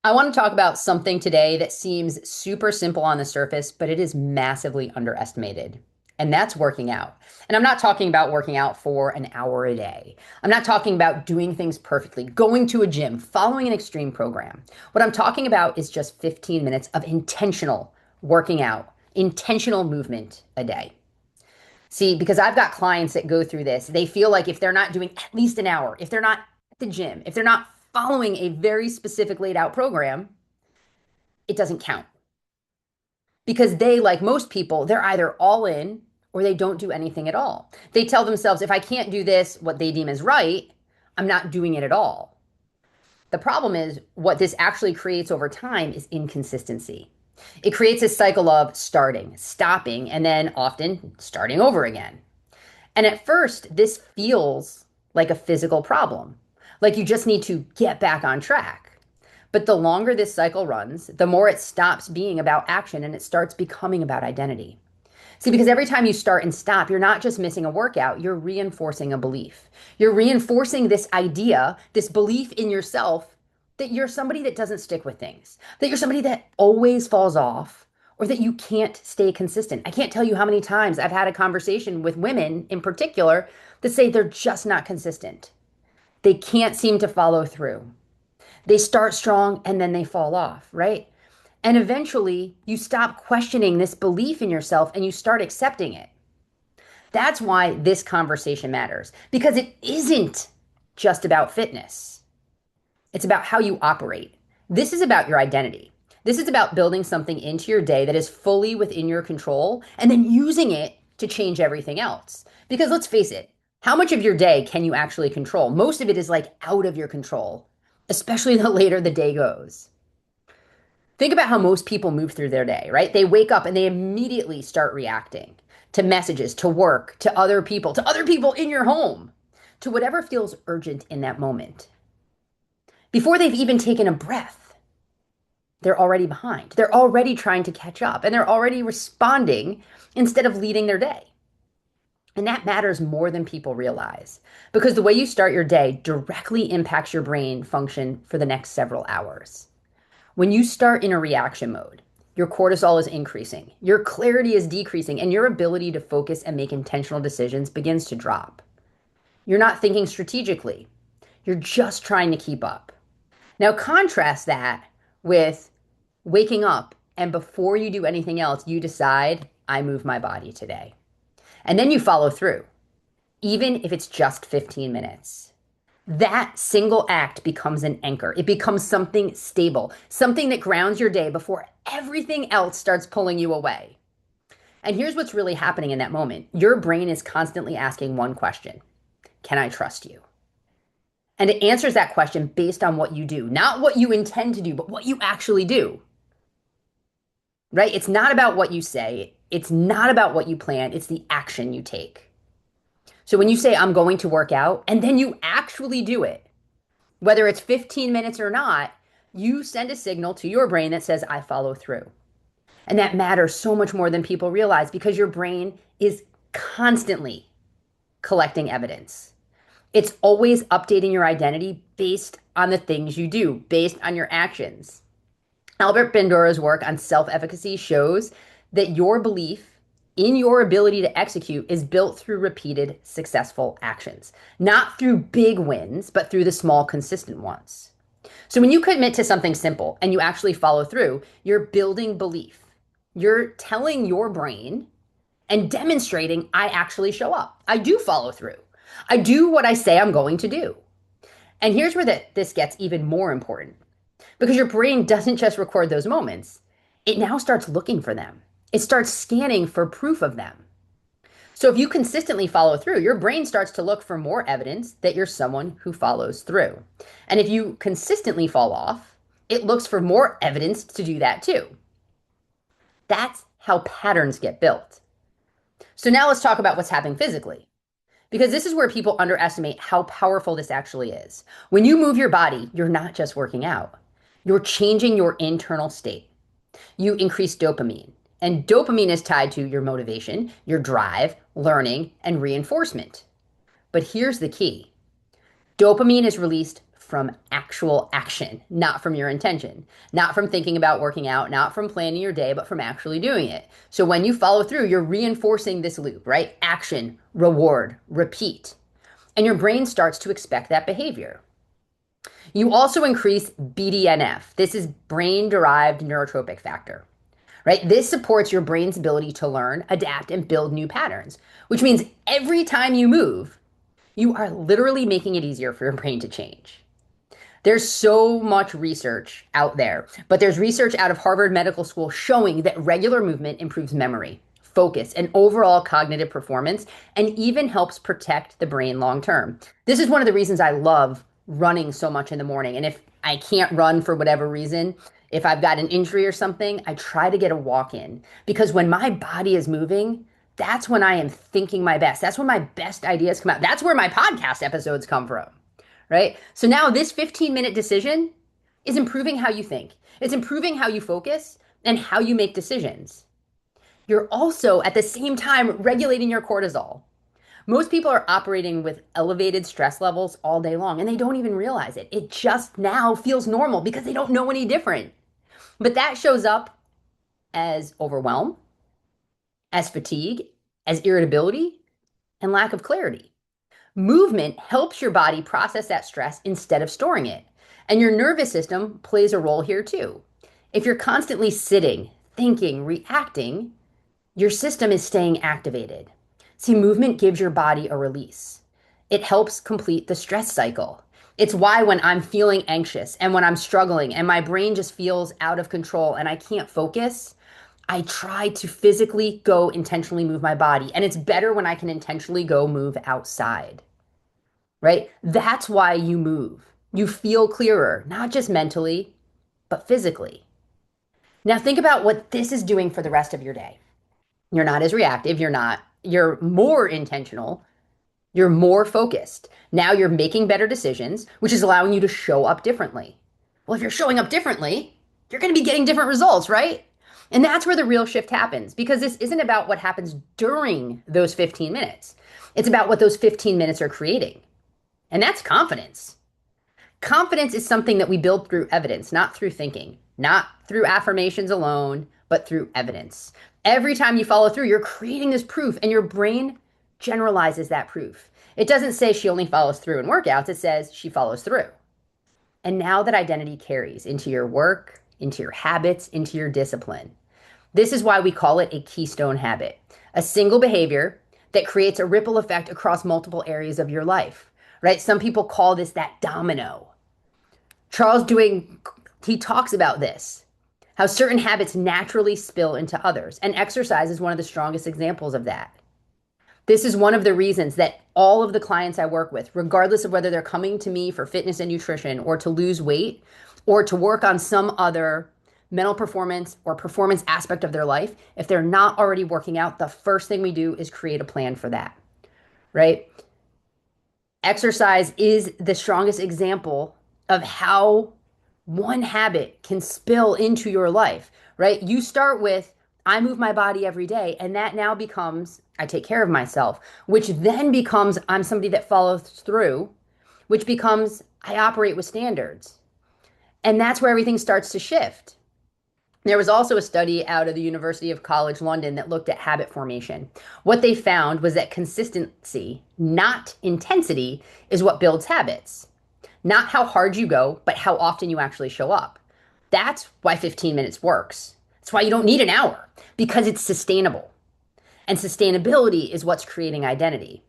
I want to talk about something today that seems super simple on the surface, but it is massively underestimated. And that's working out. And I'm not talking about working out for an hour a day. I'm not talking about doing things perfectly, going to a gym, following an extreme program. What I'm talking about is just 15 minutes of intentional working out, intentional movement a day. See, because I've got clients that go through this, they feel like if they're not doing at least an hour, if they're not at the gym, if they're not following a very specific laid out program, it doesn't count. Because they, like most people, they're either all in or they don't do anything at all. They tell themselves, if I can't do this, what they deem as right, I'm not doing it at all. The problem is what this actually creates over time is inconsistency. It creates a cycle of starting, stopping, and then often starting over again. And at first, this feels like a physical problem, like you just need to get back on track. But the longer this cycle runs, the more it stops being about action and it starts becoming about identity. See, because every time you start and stop, you're not just missing a workout, you're reinforcing a belief. You're reinforcing this idea, this belief in yourself that you're somebody that doesn't stick with things, that you're somebody that always falls off, or that you can't stay consistent. I can't tell you how many times I've had a conversation with women in particular that say they're just not consistent. They can't seem to follow through. They start strong and then they fall off, right? And eventually you stop questioning this belief in yourself and you start accepting it. That's why this conversation matters because it isn't just about fitness. It's about how you operate. This is about your identity. This is about building something into your day that is fully within your control and then using it to change everything else. Because let's face it, how much of your day can you actually control? Most of it is like out of your control, especially the later the day goes. Think about how most people move through their day, right? They wake up and they immediately start reacting to messages, to work, to other people in your home, to whatever feels urgent in that moment. Before they've even taken a breath, they're already behind. They're already trying to catch up and they're already responding instead of leading their day. And that matters more than people realize because the way you start your day directly impacts your brain function for the next several hours. When you start in a reaction mode, your cortisol is increasing, your clarity is decreasing, and your ability to focus and make intentional decisions begins to drop. You're not thinking strategically. You're just trying to keep up. Now contrast that with waking up and before you do anything else, you decide, I move my body today. And then you follow through, even if it's just 15 minutes. That single act becomes an anchor. It becomes something stable, something that grounds your day before everything else starts pulling you away. And here's what's really happening in that moment. Your brain is constantly asking one question. Can I trust you? And it answers that question based on what you do, not what you intend to do, but what you actually do. Right? It's not about what you say. It's not about what you plan. It's the action you take. So when you say, I'm going to work out, and then you actually do it, whether it's 15 minutes or not, you send a signal to your brain that says, I follow through. And that matters so much more than people realize because your brain is constantly collecting evidence. It's always updating your identity based on the things you do, based on your actions. Albert Bandura's work on self-efficacy shows that your belief in your ability to execute is built through repeated successful actions, not through big wins, but through the small, consistent ones. So when you commit to something simple and you actually follow through, you're building belief. You're telling your brain and demonstrating, I actually show up. I do follow through. I do what I say I'm going to do. And here's where this gets even more important. Because your brain doesn't just record those moments, it now starts looking for them. It starts scanning for proof of them. So if you consistently follow through, your brain starts to look for more evidence that you're someone who follows through. And if you consistently fall off, it looks for more evidence to do that too. That's how patterns get built. So now let's talk about what's happening physically. Because this is where people underestimate how powerful this actually is. When you move your body, you're not just working out. You're changing your internal state. You increase dopamine. And dopamine is tied to your motivation, your drive, learning, and reinforcement. But here's the key. Dopamine is released from actual action, not from your intention, not from thinking about working out, not from planning your day, but from actually doing it. So when you follow through, you're reinforcing this loop, right? Action, reward, repeat. And your brain starts to expect that behavior. You also increase BDNF. This is brain derived neurotrophic factor, right? This supports your brain's ability to learn, adapt, and build new patterns, which means every time you move, you are literally making it easier for your brain to change. There's so much research out there, but there's research out of Harvard Medical School showing that regular movement improves memory, focus, and overall cognitive performance, and even helps protect the brain long term. This is one of the reasons I love running so much in the morning. And if I can't run for whatever reason, if I've got an injury or something, I try to get a walk in because when my body is moving, that's when I am thinking my best. That's when my best ideas come out. That's where my podcast episodes come from, right? So now this 15-minute decision is improving how you think. It's improving how you focus and how you make decisions. You're also at the same time regulating your cortisol. Most people are operating with elevated stress levels all day long and they don't even realize it. It just now feels normal because they don't know any different. But that shows up as overwhelm, as fatigue, as irritability, and lack of clarity. Movement helps your body process that stress instead of storing it. And your nervous system plays a role here too. If you're constantly sitting, thinking, reacting, your system is staying activated. See, movement gives your body a release. It helps complete the stress cycle. It's why when I'm feeling anxious and when I'm struggling and my brain just feels out of control and I can't focus, I try to physically go intentionally move my body. And it's better when I can intentionally go move outside, right? That's why you move. You feel clearer, not just mentally, but physically. Now think about what this is doing for the rest of your day. You're not as reactive. You're more intentional. You're more focused. Now you're making better decisions, which is allowing you to show up differently. Well, if you're showing up differently, you're going to be getting different results, right? And that's where the real shift happens because this isn't about what happens during those 15 minutes. It's about what those 15 minutes are creating. And that's confidence. Confidence is something that we build through evidence, not through thinking, not through affirmations alone, but through evidence. Every time you follow through, you're creating this proof and your brain generalizes that proof. It doesn't say she only follows through in workouts, it says she follows through. And now that identity carries into your work, into your habits, into your discipline. This is why we call it a keystone habit, a single behavior that creates a ripple effect across multiple areas of your life, right? Some people call this that domino. He talks about this, how certain habits naturally spill into others, and exercise is one of the strongest examples of that. This is one of the reasons that all of the clients I work with, regardless of whether they're coming to me for fitness and nutrition or to lose weight or to work on some other mental performance or performance aspect of their life, if they're not already working out, the first thing we do is create a plan for that, right? Exercise is the strongest example of how one habit can spill into your life, right? You start with, I move my body every day, and that now becomes, I take care of myself, which then becomes, I'm somebody that follows through, which becomes, I operate with standards. And that's where everything starts to shift. There was also a study out of the University of College London that looked at habit formation. What they found was that consistency, not intensity, is what builds habits. Not how hard you go, but how often you actually show up. That's why 15 minutes works. That's why you don't need an hour, because it's sustainable. And sustainability is what's creating identity.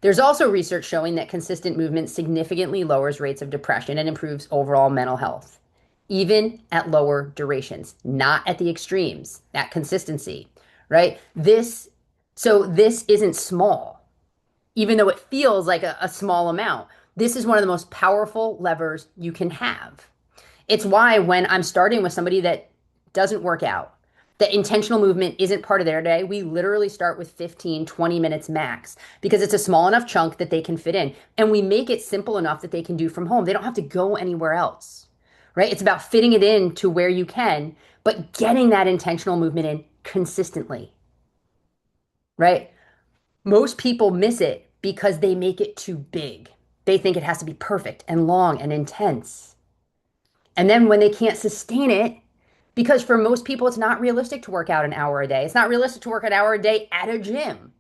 There's also research showing that consistent movement significantly lowers rates of depression and improves overall mental health, even at lower durations, not at the extremes, that consistency, right? So this isn't small, even though it feels like a small amount. This is one of the most powerful levers you can have. It's why when I'm starting with somebody that doesn't work out, that intentional movement isn't part of their day, we literally start with 15, 20 minutes max because it's a small enough chunk that they can fit in. And we make it simple enough that they can do from home. They don't have to go anywhere else, right? It's about fitting it in to where you can, but getting that intentional movement in consistently, right? Most people miss it because they make it too big. They think it has to be perfect and long and intense. And then when they can't sustain it, because for most people, it's not realistic to work out an hour a day. It's not realistic to work an hour a day at a gym,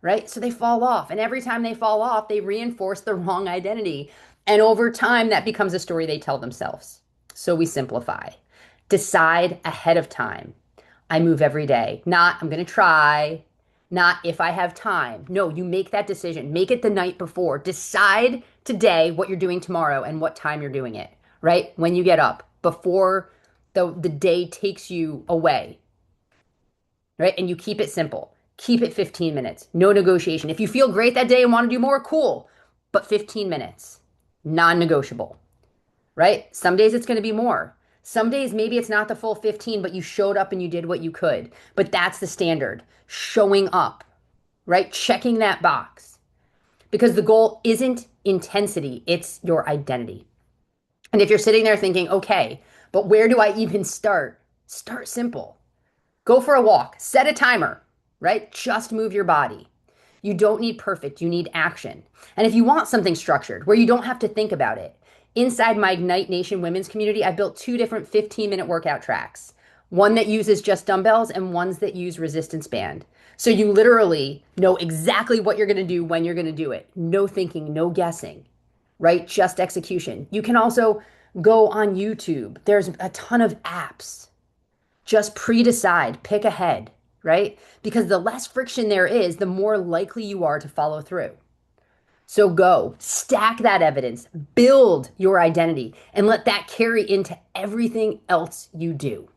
right? So they fall off. And every time they fall off, they reinforce the wrong identity. And over time, that becomes a story they tell themselves. So we simplify. Decide ahead of time. I move every day. Not, I'm going to try. Not if I have time. No, you make that decision. Make it the night before. Decide today what you're doing tomorrow and what time you're doing it, right? When you get up, before the day takes you away, right? And you keep it simple. Keep it 15 minutes. No negotiation. If you feel great that day and want to do more, cool. But 15 minutes, non-negotiable, right? Some days it's going to be more. Some days maybe it's not the full 15, but you showed up and you did what you could. But that's the standard. Showing up, right? Checking that box. Because the goal isn't intensity, it's your identity. And if you're sitting there thinking, okay, but where do I even start? Start simple. Go for a walk, set a timer, right? Just move your body. You don't need perfect, you need action. And if you want something structured where you don't have to think about it, inside my Ignite Nation women's community, I built two different 15-minute workout tracks. One that uses just dumbbells and ones that use resistance band. So you literally know exactly what you're going to do when you're going to do it. No thinking, no guessing, right? Just execution. You can also go on YouTube. There's a ton of apps. Just pre-decide, pick ahead, right? Because the less friction there is, the more likely you are to follow through. So go, stack that evidence, build your identity, and let that carry into everything else you do.